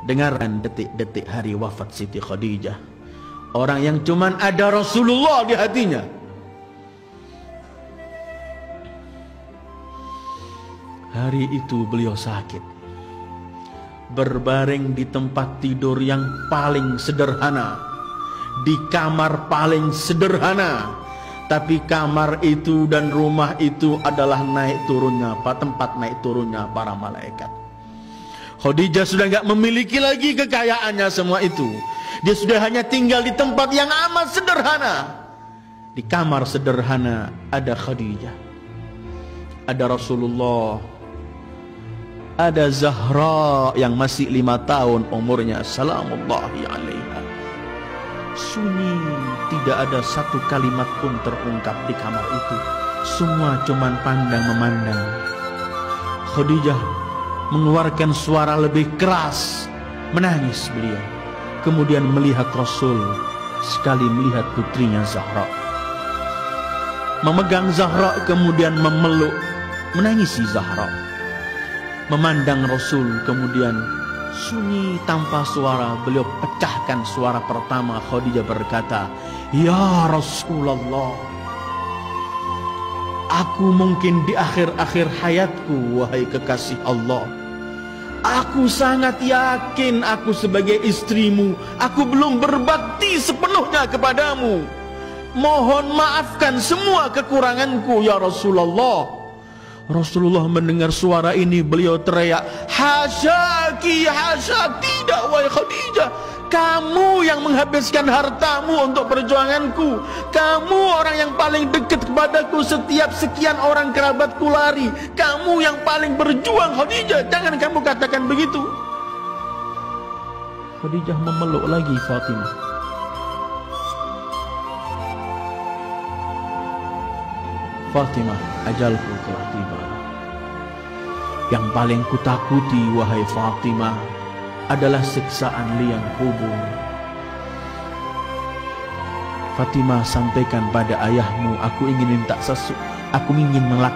Dengarkan detik-detik hari wafat Siti Khadijah. Orang yang cuman ada Rasulullah di hatinya. Hari itu beliau sakit, berbaring di tempat tidur yang paling sederhana, di kamar paling sederhana. Tapi kamar itu dan rumah itu adalah tempat naik turunnya para malaikat. Khadijah sudah gak memiliki lagi kekayaannya semua itu. Dia sudah hanya tinggal di tempat yang amat sederhana. Di kamar sederhana ada Khadijah, ada Rasulullah, ada Zahra yang masih 5 tahun umurnya, salamullahi alaiha. Sunyi, tidak ada satu kalimat pun terungkap di kamar itu. Semua cuman pandang memandang. Khadijah mengeluarkan suara lebih keras, menangis beliau. Kemudian melihat Rasul, sekali melihat putrinya Zahra, memegang Zahra, kemudian memeluk, menangisi Zahra. Memandang Rasul, kemudian sunyi tanpa suara. Beliau pecahkan suara pertama. Khadijah berkata, "Ya Rasulullah, aku mungkin di akhir-akhir hayatku, wahai kekasih Allah. Aku sangat yakin aku sebagai istrimu, aku belum berbakti sepenuhnya kepadamu. Mohon maafkan semua kekuranganku ya Rasulullah." Rasulullah mendengar suara ini, beliau teriak, "Hasyaki, hasyak, tidak wahai Khadijah. Kamu yang menghabiskan hartamu untuk perjuanganku. Kamu orang yang paling dekat kepadaku, setiap sekian orang kerabatku lari. Kamu yang paling berjuang Khadijah, jangan kamu katakan begitu." Khadijah memeluk lagi Fatimah. "Fatimah, ajalku telah tiba. Yang paling kutakuti wahai Fatimah adalah siksaan liang kubur. Fatimah, sampaikan pada ayahmu, aku ingin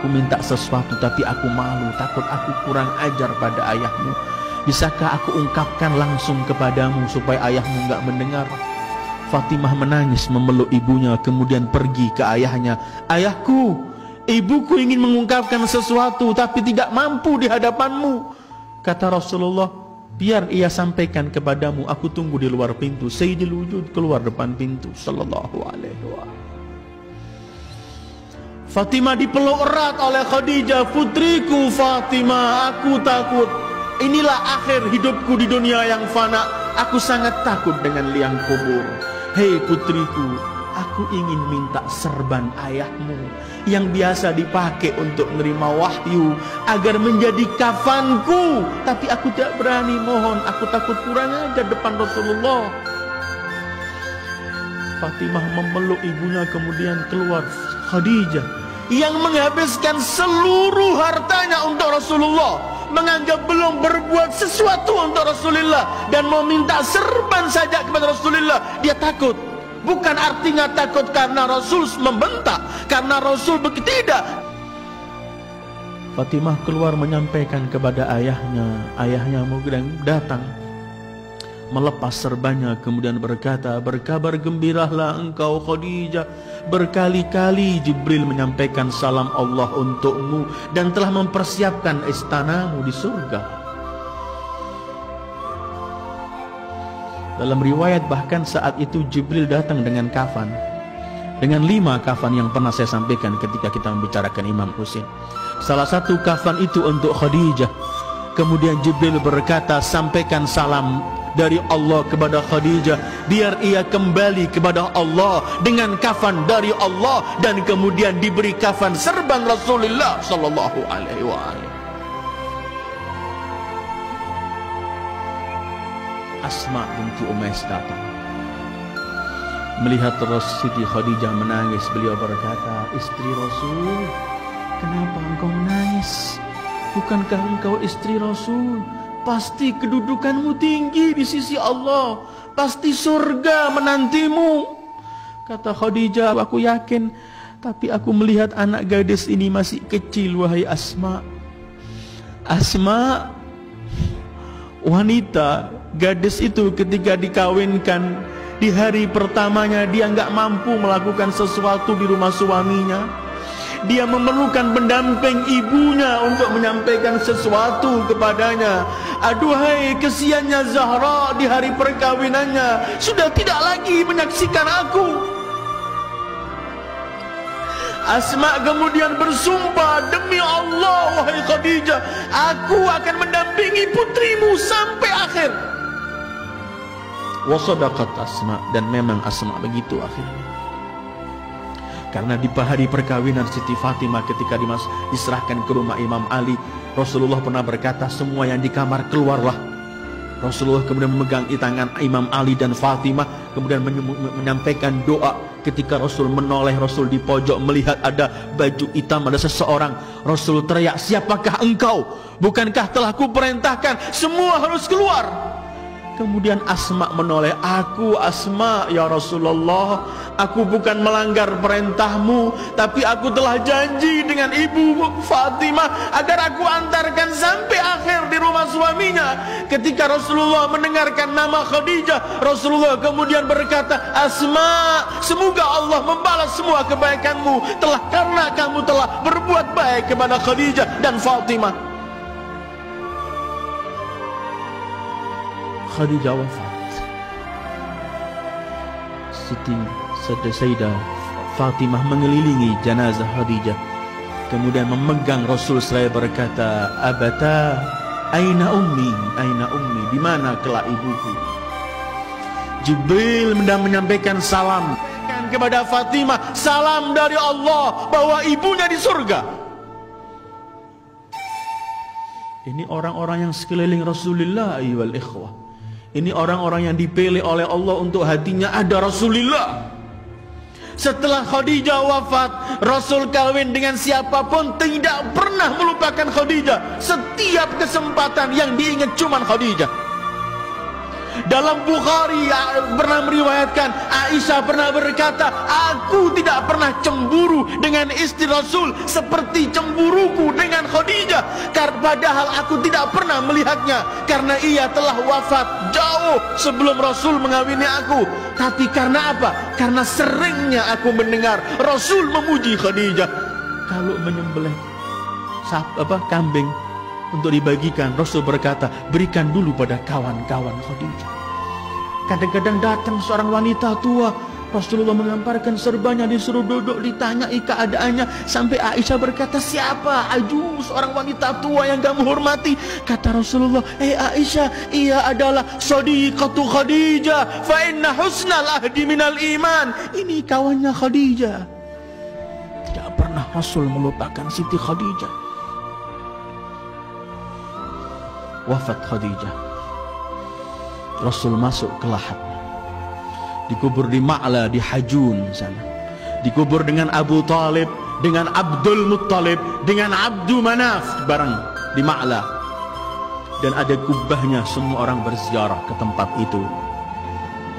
minta sesuatu, tapi aku malu, takut aku kurang ajar pada ayahmu. Bisakah aku ungkapkan langsung kepadamu supaya ayahmu enggak mendengar?" Fatimah menangis memeluk ibunya, kemudian pergi ke ayahnya. "Ayahku, ibuku ingin mengungkapkan sesuatu tapi tidak mampu di hadapanmu." Kata Rasulullah, "Biar ia sampaikan kepadamu, aku tunggu di luar pintu." Sayyidil Wujud keluar depan pintu sallallahu alaihi wasallam. Fatimah dipeluk erat oleh Khadijah. "Putriku Fatimah, aku takut. Inilah akhir hidupku di dunia yang fana. Aku sangat takut dengan liang kubur. Hei putriku, aku ingin minta serban ayahmu yang biasa dipakai untuk menerima wahyu agar menjadi kafanku. Tapi aku tidak berani, mohon, aku takut kurang ajar depan Rasulullah." Fatimah memeluk ibunya, kemudian keluar Khadijah yang menghabiskan seluruh hartanya untuk Rasulullah, menganggap belum berbuat sesuatu untuk Rasulullah dan mau minta serban saja kepada Rasulullah. Dia takut. Bukan artinya takut karena Rasul membentak, karena Rasul begitu, tidak. Fatimah keluar menyampaikan kepada ayahnya. Ayahnya kemudian datang, melepas serbannya, kemudian berkata, "Berkabar gembiralah engkau Khadijah. Berkali-kali Jibril menyampaikan salam Allah untukmu dan telah mempersiapkan istanamu di surga." Dalam riwayat bahkan saat itu Jibril datang dengan kafan, dengan 5 kafan yang pernah saya sampaikan ketika kita membicarakan Imam Husain. Salah satu kafan itu untuk Khadijah. Kemudian Jibril berkata, "Sampaikan salam dari Allah kepada Khadijah, biar ia kembali kepada Allah dengan kafan dari Allah," dan kemudian diberi kafan serban Rasulullah sallallahu alaihi wasallam. Asma binti Umais datang, melihat Siti Khadijah menangis. Beliau berkata, "Istri Rasul, kenapa engkau menangis? Bukankah engkau istri Rasul? Pasti kedudukanmu tinggi di sisi Allah. Pasti surga menantimu." Kata Khadijah, "Aku yakin, tapi aku melihat anak gadis ini masih kecil, wahai Asma. Asma, wanita, gadis itu ketika dikawinkan, di hari pertamanya dia nggak mampu melakukan sesuatu di rumah suaminya. Dia memerlukan pendamping ibunya untuk menyampaikan sesuatu kepadanya. Aduhai, kesiannya Zahra di hari perkawinannya sudah tidak lagi menyaksikan aku. Asma kemudian bersumpah, demi Allah wahai Khadijah, aku akan mendampingi putrimu sampai akhir. Wa sadaqat Asma, dan memang Asma begitu akhirnya. Karena di hari perkawinan Siti Fatimah ketika diserahkan ke rumah Imam Ali, Rasulullah pernah berkata, semua yang di kamar keluarlah. Rasulullah kemudian memegang tangan Imam Ali dan Fatimah, kemudian menyampaikan doa. Ketika Rasul menoleh, Rasul di pojok melihat ada baju hitam, ada seseorang. Rasul teriak, siapakah engkau? Bukankah telah kuperintahkan semua harus keluar? Kemudian Asma menoleh, aku Asma ya Rasulullah, aku bukan melanggar perintahmu, tapi aku telah janji dengan ibu Fatimah agar aku antarkan sampai akhir di rumah suaminya. Ketika Rasulullah mendengarkan nama Khadijah, Rasulullah kemudian berkata, Asma, semoga Allah membalas semua kebaikanmu karena kamu telah berbuat baik kepada Khadijah dan Fatimah. Khadijah wafat. Siti Sayyidah Fatimah mengelilingi jenazah Khadijah, kemudian memegang Rasul seraya berkata, Abata, aina ummi, aina ummi, di mana kelak ibuku? Jibril menyampaikan salam kepada Fatimah, salam dari Allah bahwa ibunya di surga. Ini orang-orang yang sekeliling Rasulullah ayyuhal ikhwah. Ini orang-orang yang dipilih oleh Allah untuk hatinya ada Rasulullah. Setelah Khadijah wafat, Rasul kawin dengan siapapun tidak pernah melupakan Khadijah. Setiap kesempatan yang diingat cuma Khadijah. Dalam Bukhari pernah meriwayatkan, Aisyah pernah berkata, aku tidak pernah cemburu dengan istri Rasul seperti cemburuku dengan Khadijah, padahal aku tidak pernah melihatnya karena ia telah wafat jauh sebelum Rasul mengawini aku. Tapi karena apa? Karena seringnya aku mendengar Rasul memuji Khadijah. Kalau menyembelih kambing untuk dibagikan, Rasul berkata, berikan dulu pada kawan-kawan Khadijah. Kadang-kadang datang seorang wanita tua, Rasulullah mengamparkan serbanya, disuruh duduk, ditanyai keadaannya, sampai Aisyah berkata, siapa seorang wanita tua yang kamu hormati? Kata Rasulullah, Aisyah, ia adalah Shadiqatu Khadijah, fa inna husnal ahdi minal iman. Ini kawannya Khadijah. Tidak pernah Rasul melupakan Siti Khadijah. Wafat Khadijah, Rasul masuk ke Lahad, dikubur di Ma'la di Hajun sana, dikubur dengan Abu Talib, dengan Abdul Muttalib, dengan Abdu Manaf bareng di Ma'la, dan ada kubahnya. Semua orang berziarah ke tempat itu.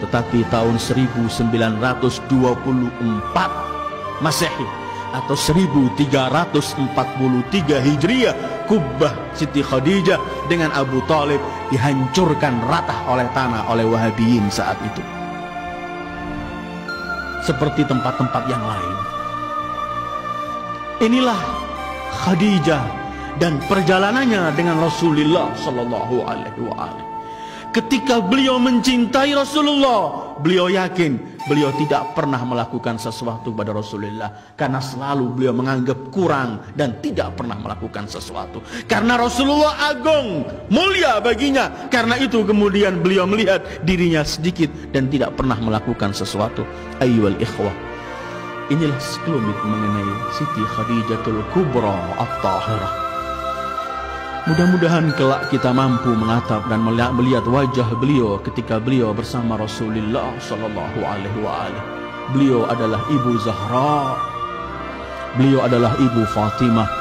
Tetapi tahun 1924 Masehi atau 1343 Hijriah, kubah Siti Khadijah dengan Abu Talib dihancurkan rata oleh tanah oleh Wahabiyin saat itu. Seperti tempat-tempat yang lain. Inilah Khadijah dan perjalanannya dengan Rasulullah sallallahu alaihi wasallam. Ketika beliau mencintai Rasulullah, beliau yakin beliau tidak pernah melakukan sesuatu pada Rasulullah, karena selalu beliau menganggap kurang dan tidak pernah melakukan sesuatu. Karena Rasulullah agung, mulia baginya, karena itu kemudian beliau melihat dirinya sedikit dan tidak pernah melakukan sesuatu. Ayyuhal ikhwah, inilah sekelumit mengenai Siti Khadijatul Kubra At-Tahirah. Mudah-mudahan kelak kita mampu menatap dan melihat wajah beliau ketika beliau bersama Rasulullah sallallahu alaihi wasallam. Beliau adalah Ibu Zahra, beliau adalah Ibu Fatimah.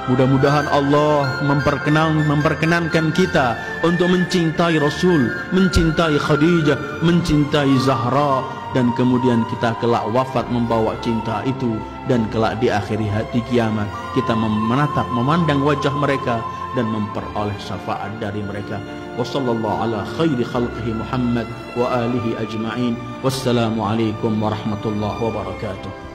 Mudah-mudahan Allah memperkenankan kita untuk mencintai Rasul, mencintai Khadijah, mencintai Zahra, dan kemudian kita kelak wafat membawa cinta itu, dan kelak di akhir hati kiamat kita menatap, memandang wajah mereka dan memperoleh syafaat dari mereka. Wassallallahu ala khairi khalqihi Muhammad wa alihi ajma'in. Wassalamualaikum warahmatullahi wabarakatuh.